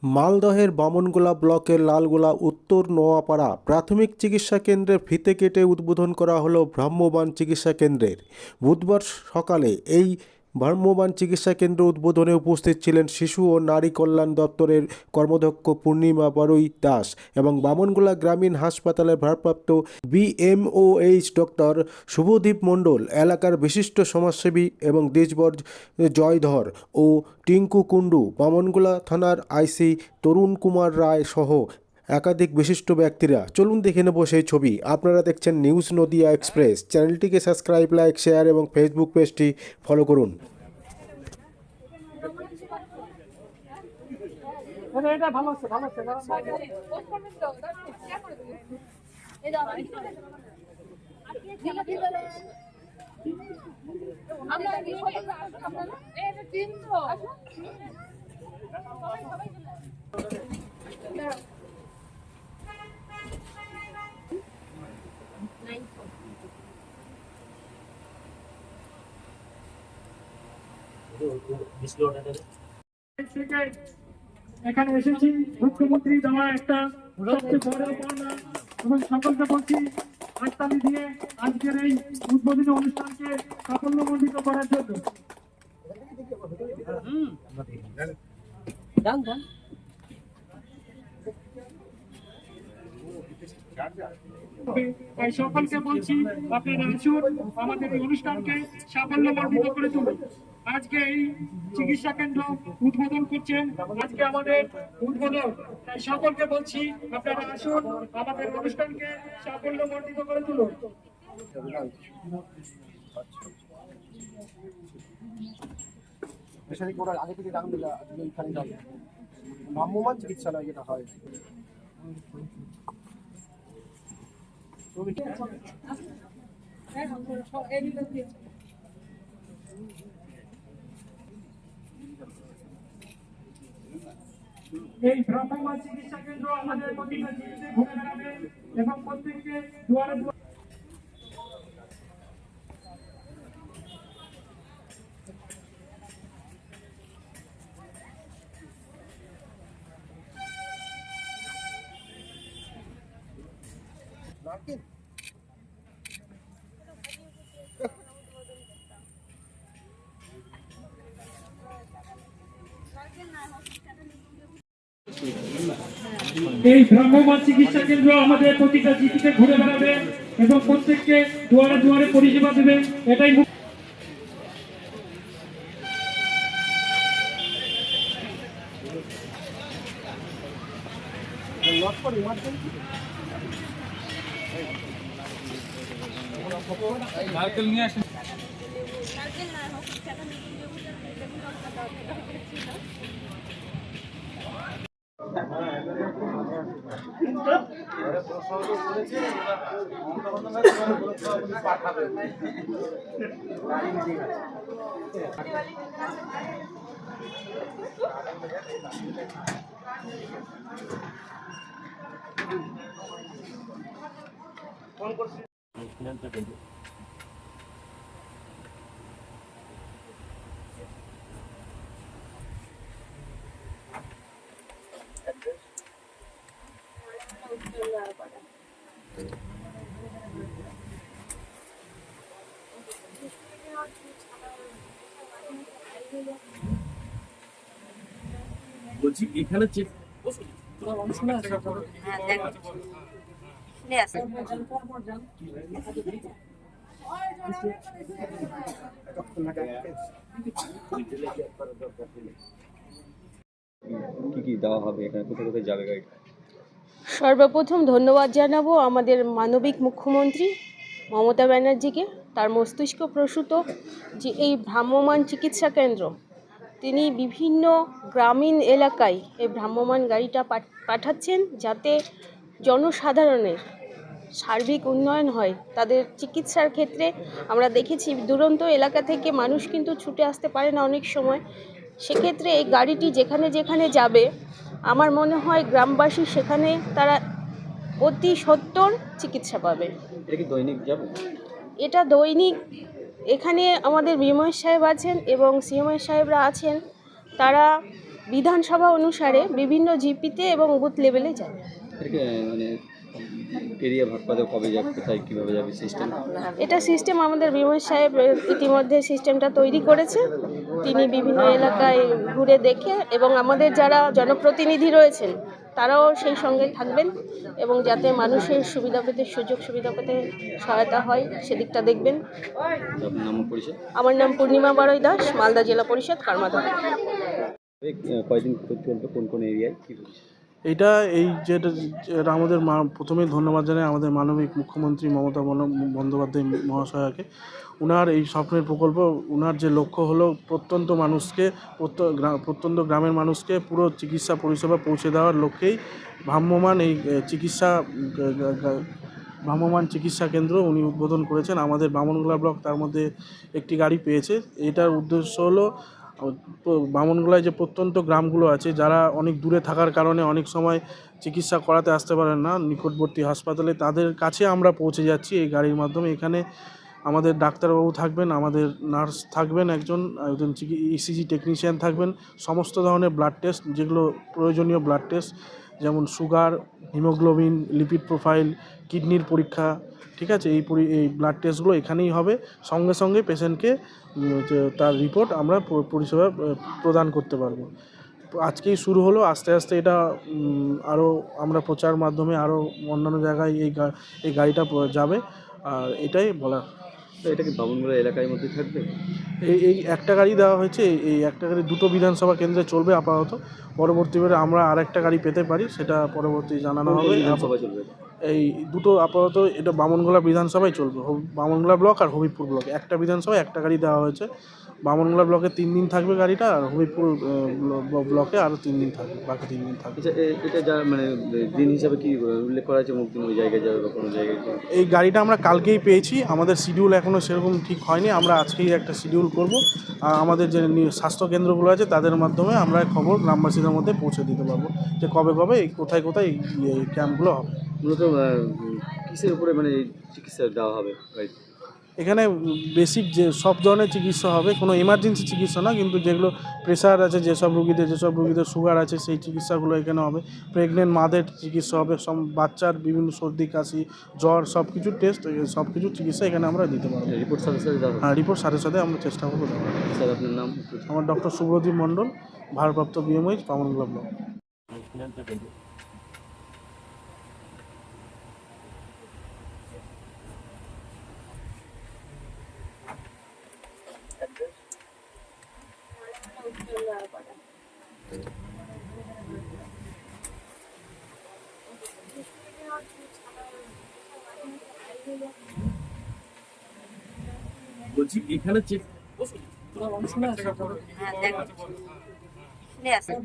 মালদহের বামনগোলা ব্লকের লালগোলা উত্তর নোয়াপাড়া প্রাথমিক চিকিৎসা কেন্দ্রের ফিতে কেটে উদ্বোধন করা হলো ভ্রাম্যমাণ চিকিৎসা কেন্দ্রের। বুধবার সকালে এই ভ্রাম্যমাণ চিকিৎসা কেন্দ্র উদ্বোধনে উপস্থিত ছিলেন শিশু ও নারী কল্যাণ দপ্তরের কর্মদক্ষ পূর্ণিমা বারুই দাস এবং বামনগোলা গ্রামীণ হাসপাতালের ভারপ্রাপ্ত বিএমওএইচ ডক্টর শুভদীপ মণ্ডল, এলাকার বিশিষ্ট সমাজসেবী এবং দেশবর জয়ধর ও টিঙ্কু কুণ্ডু, বামনগোলা থানার আইসি তরুণ কুমার রায় সহ একাধিক বিশিষ্ট ব্যক্তিরা। চলুন দেখে নেব সেই ছবি। আপনারা দেখছেন নিউজ নদিয়া এক্সপ্রেস। চ্যানেলটিকে সাবস্ক্রাইব, লাইক, শেয়ার এবং ফেসবুক পেজটি ফলো করুন। এখানে এসেছি মুখ্যমন্ত্রী দেওয়া একটা সবচেয়ে বড় পাওনা এবং সকলকে বলছি হাততালি দিয়ে আজকের এই উদ্বোধনী অনুষ্ঠানকে সাফল্যমণ্ডিত করার জন্য। তাই সকলকে বলছি আপনারা আসুন, আমাদের এই অনুষ্ঠানকে সাফল্যমণ্ডিত করে তুলুন। আজকে এই চিকিৎসা কেন্দ্র উদ্বোধন করছেন, আজকে আমাদের উদ্বোধন। তাই সকলকে বলছি আপনারা আসুন, আমাদের অনুষ্ঠানকে সাফল্যমণ্ডিত করে তুলুন। আগে থেকে জানবে এইখানে যাবে ভ্রাম্যমাণ চিকিৎসালয় যেটা হয়। এই ভ্রাম্যমাণ চিকিৎসা কেন্দ্র আমাদের প্রতিটা জিনিসে ঘুরে বেড়াবে এবং প্রত্যেককে দুয়ারে দুয়ারে এই ভ্রাম্যমাণ চিকিৎসা কেন্দ্র আমাদের প্রতিটা জিপিতে ঘুরে বেড়াবে এবং প্রত্যেককে দুয়ারে দুয়ারে পরিষেবা দেবে। এটাই নারকেল নিয়ে আসেন। ফোন করছি। বলছি এখানে চেক কি দেওয়া হবে এখানে, কোথায় কোথায় যাবে গাড়িটা? সর্বপ্রথম ধন্যবাদ জানাবো আমাদের মানবিক মুখ্যমন্ত্রী মমতা ব্যানার্জিকে, তার মস্তিষ্ক প্রসূত যে এই ভ্রাম্যমাণ চিকিৎসা কেন্দ্র, তিনি বিভিন্ন গ্রামীণ এলাকায় এই ভ্রাম্যমাণ গাড়িটা পাঠাচ্ছেন যাতে জনসাধারণের সার্বিক উন্নয়ন হয়। তাদের চিকিৎসার ক্ষেত্রে আমরা দেখেছি দুরন্ত এলাকা থেকে মানুষ কিন্তু ছুটে আসতে পারে না অনেক সময়, সেক্ষেত্রে এই গাড়িটি যেখানে যেখানে যাবে আমার মনে হয় গ্রামবাসী সেখানে তারা অতি সত্বর চিকিৎসা পাবে। এটা কি দৈনিক যাবে? এটা দৈনিক। এখানে আমাদের বিময় সাহেব আছেন এবং সিএমআই সাহেবরা আছেন, তারা বিধানসভা অনুসারে বিভিন্ন জিপিতে এবং বুথ লেভেলে যাবে। এটাকে মানে এরিয়া ভাগ পাতে কবে যাবে, কোথায় কীভাবে যাবে সিস্টেম? এটা সিস্টেম আমাদের বিমল সাহেব ইতিমধ্যে সিস্টেমটা তৈরি করেছে। তিনি বিভিন্ন এলাকায় ঘুরে দেখে এবং আমাদের যারা জনপ্রতিনিধি রয়েছেন তারাও সেই সঙ্গে থাকবেন এবং যাতে মানুষের সুবিধা পেতে, সুযোগ সুবিধা পেতে সহায়তা হয় সেদিকটা দেখবেন। আপনার নাম ও পরিচয়? আমার নাম পূর্ণিমা বারৈ দাস, মালদা জেলা পরিষদ কারমাধা। কয়দিন চলবে, কোন কোন এরিয়ায় কী রয়েছে? এটা যেটা আমাদের প্রথমেই ধন্যবাদ জানাই আমাদের মাননীয় মুখ্যমন্ত্রী মমতা বন্দ্যোপাধ্যায় মহাশয়াকে। উনার এই স্বপ্নের প্রকল্প, উনার যে লক্ষ্য হলো প্রত্যন্ত মানুষকে, প্রত্যন্ত গ্রামের মানুষকে পুরো চিকিৎসা পরিষেবা পৌঁছে দেওয়ার লক্ষ্যেই ভ্রাম্যমাণ চিকিৎসা কেন্দ্র উনি উদ্বোধন করেছেন। আমাদের বামনগোলা ব্লক তার মধ্যে একটি গাড়ি পেয়েছে। এটার উদ্দেশ্য হলো বামনগোলায় যে প্রত্যন্ত গ্রামগুলো আছে, যারা অনেক দূরে থাকার কারণে অনেক সময় চিকিৎসা করাতে আসতে পারেন না নিকটবর্তী হাসপাতালে, তাদের কাছে আমরা পৌঁছে যাচ্ছি এই গাড়ির মাধ্যমে। এখানে আমাদের ডাক্তারবাবু থাকবেন, আমাদের নার্স থাকবেন, একজন ইসিজি টেকনিশিয়ান থাকবেন। সমস্ত ধরনের ব্লাড টেস্ট, যেগুলো প্রয়োজনীয় ব্লাড টেস্ট, যেমন সুগার, হিমোগ্লোবিন, লিপিড প্রোফাইল, কিডনির পরীক্ষা, ঠিক আছে, এই ব্লাড টেস্টগুলো এখানেই হবে। সঙ্গে সঙ্গে পেশেন্টকে তার রিপোর্ট আমরা পরিষেবা প্রদান করতে পারবো। আজকেই শুরু হলো, আস্তে আস্তে এটা আরও আমরা প্রচার মাধ্যমে আরও অন্যান্য জায়গায় এই গাড়িটা যাবে। আর এটাই বলার। এটা কি বামনগোলা এলাকার মধ্যে থাকবে? এই একটা গাড়ি দেওয়া হয়েছে, এই একটা গাড়ি দুটো বিধানসভা কেন্দ্রে চলবে আপাতত। পরবর্তীবারে আমরা আরেকটা গাড়ি পেতে পারি, সেটা পরবর্তী জানানো হবে। বিধানসভা চলবে এই দুটো আপাতত এটা বামনগোলা বিধানসভায় চলবে, বামনগোলা ব্লক আর হবিবপুর ব্লক। একটা বিধানসভায় একটা গাড়ি দেওয়া হয়েছে। বামনগোলা ব্লকে 3 দিন থাকবে গাড়িটা, আর হবিবপুর ব্লকে আরও 3 দিন থাকবে, বাকি 3 দিন থাকবে। আচ্ছা, এটা যা মানে দিন হিসাবে কি উল্লেখ করা আছে, মুক্তিদিন ওই জায়গায় যাবে বা কোনো জায়গায়? এই গাড়িটা আমরা কালকেই পেয়েছি, আমাদের শিডিউল এখনও সেরকম ঠিক হয়নি। আমরা আজকেই একটা শিডিউল করব। আর আমাদের যে স্বাস্থ্যকেন্দ্রগুলো আছে তাদের মাধ্যমে আমরা খবর গ্রামবাসীদের মধ্যে পৌঁছে দিতে পারবো যে কবে কবে কোথায় কোথায় এই ক্যাম্পগুলো হবে। মূলত কিসের উপরে মানে চিকিৎসা দেওয়া হবে গাড়িতে? এখানে বেসিক যে সব ধরনের চিকিৎসা হবে, কোনো এমার্জেন্সি চিকিৎসা না, কিন্তু যেগুলো প্রেশার আছে, যেসব রুগীদের সুগার আছে, সেই চিকিৎসাগুলো এখানে হবে। প্রেগনেন্ট মাদের চিকিৎসা হবে, সব বাচ্চার বিভিন্ন সর্দি কাশি জ্বর সব কিছু টেস্ট, সব কিছু চিকিৎসা এখানে আমরা দিতে পারবো। রিপোর্ট সাথে সাথে দেওয়া হবে? হ্যাঁ, রিপোর্ট সাথে সাথে আমরা চেষ্টা করবো দেওয়ার। স্যার আপনার নাম? আমার ডক্টর সুব্রদীপ মণ্ডল, ভারপ্রাপ্ত বিএমএইচ বামনগোলা ব্লক। বলছি এখানে চেক হ্যাঁ দেখো শুনে আসেন